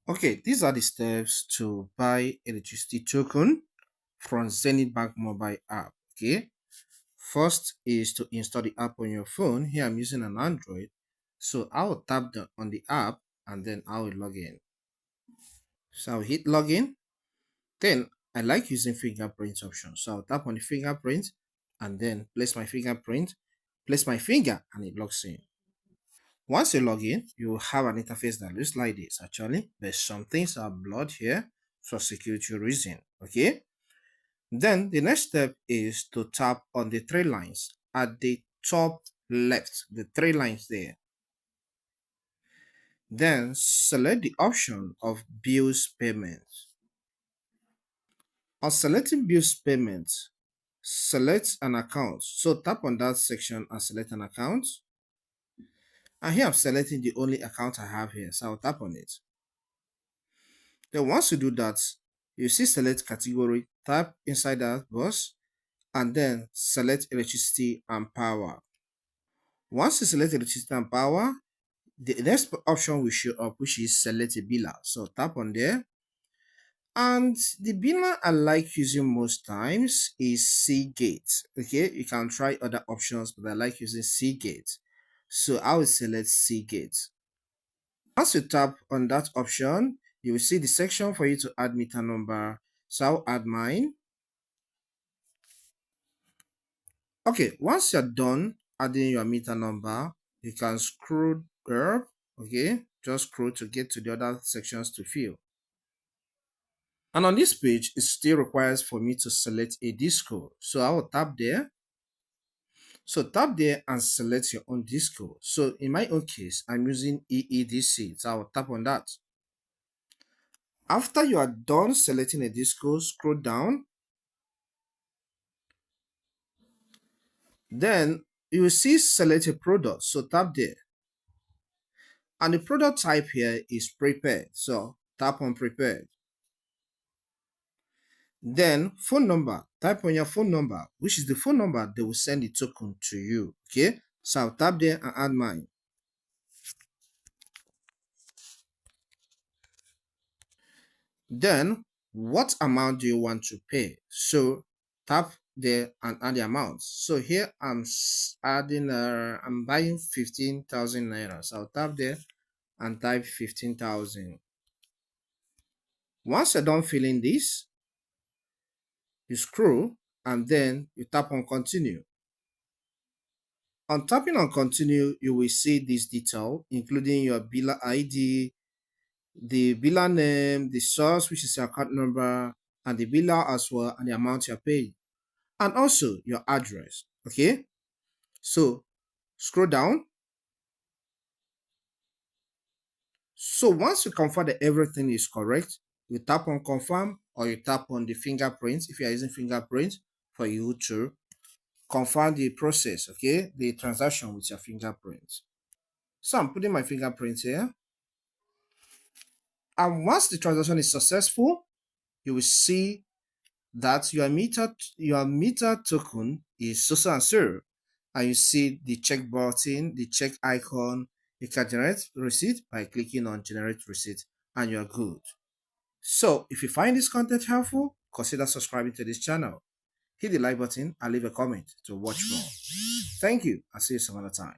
Okay, these are the steps to buy electricity token from Zenith Bank mobile app. Okay, first is to install the app on your phone. Here I'm using an Android, so I will tap on the app and then I will log in. So I'll hit login. Then I like using fingerprint option, so I'll tap on the fingerprint and then place my fingerprint, place my finger, and it locks in. Once you log in, you will have an interface that looks like this. Actually, there's some things are blurred here for security reason. Okay. Then the next step is to tap on the three lines at the top left, the three lines there. Then select the option of bills payment. On selecting bills payment, select an account. So tap on that section and select an account. And here I'm selecting the only account I have here. So I'll tap on it. Then once you do that, you see select category, type inside that box, and then select electricity and power. Once you select electricity and power, the next option will show up, which is select a biller. So tap on there. And the biller I like using most times is Seagate. Okay, you can try other options, but I like using Seagate. So I will select Seagate. Once you tap on that option, you will see the section for you to add meter number. So I'll add mine. Okay, once you're done adding your meter number, you can scroll up. Okay, just scroll to get to the other sections to fill. And on this page, it still requires for me to select a disco. So I will tap there. So tap there and select your own disco. So in my own case, I'm using EEDC. So I will tap on that. After you are done selecting a disco, scroll down. Then you will see select a product. So tap there. And the product type here is prepared. So tap on prepared. Then phone number, type on your phone number, which is the phone number they will send the token to you. Okay, so I'll tap there and add mine. Then what amount do you want to pay? So tap there and add the amount. So here I'm adding I'm buying 15,000 naira. So I'll tap there and type 15,000. Once you're done filling this, you scroll and then you tap on continue. On tapping on continue, you will see this detail, including your biller ID, the biller name, the source, which is your account number, and the biller as well, and the amount you're paying, and also your address. Okay, so scroll down. So once you confirm that everything is correct, you tap on confirm or you tap on the fingerprint if you are using fingerprint for you to confirm the process, okay, the transaction with your fingerprint. So I'm putting my fingerprint here. And once the transaction is successful, you will see that your meter token is so and so. And you see the check button, the check icon. You can generate receipt by clicking on generate receipt and you're good. So if you find this content helpful, consider subscribing to this channel. Hit the like button and leave a comment to watch more. Thank you and see you some other time.